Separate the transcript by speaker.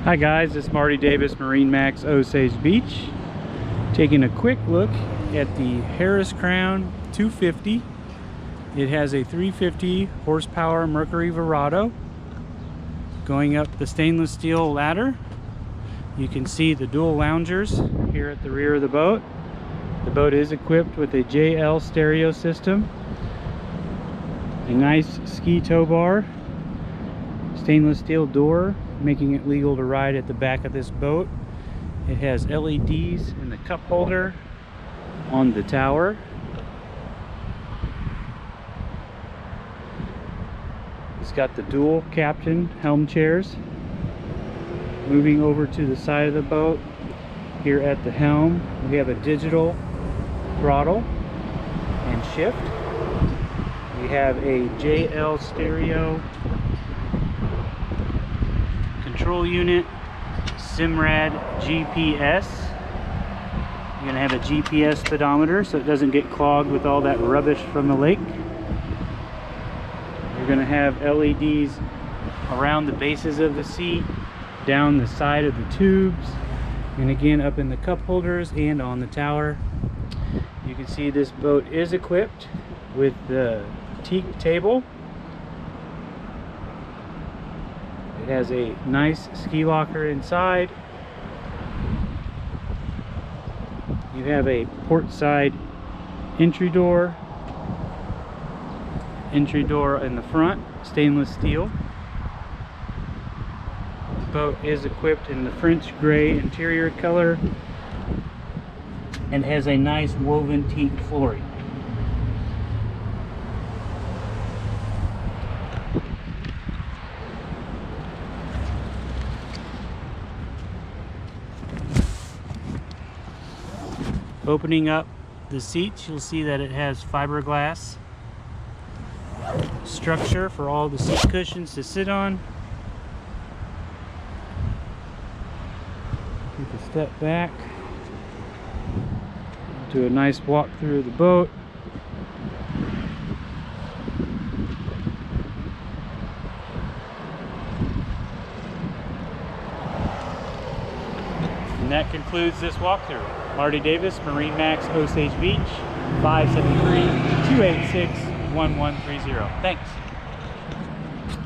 Speaker 1: Hi guys, it's Marty Davis, MarineMax, Osage Beach. Taking a quick look at the Harris Crowne 250. It has a 350 horsepower Mercury Verado. Going up the stainless steel ladder, you can see the dual loungers here at the rear of the boat. The boat is equipped with a JL stereo system, a nice ski tow bar, stainless steel door, making it legal to ride at the back of this boat. It has LEDs in the cup holder on the tower. It's got the dual captain helm chairs. Moving over to the side of the boat, here at the helm, we have a digital throttle and shift. We have a JL stereo control unit, Simrad GPS. You're gonna have a GPS speedometer so it doesn't get clogged with all that rubbish from the lake. You're gonna have LEDs around the bases of the seat, down the side of the tubes, and again up in the cup holders and on the tower. You can see this boat is equipped with the teak table. It has a nice ski locker inside. You have a port side entry door in the front, stainless steel. The boat is equipped in the French gray interior color and has a nice woven teak flooring. Opening up the seats, you'll see that it has fiberglass structure for all the seat cushions to sit on. Take a step back, do a nice walk through the boat. And that concludes this walkthrough. Marty Davis, MarineMax, Osage Beach, 573-286-1130. Thanks.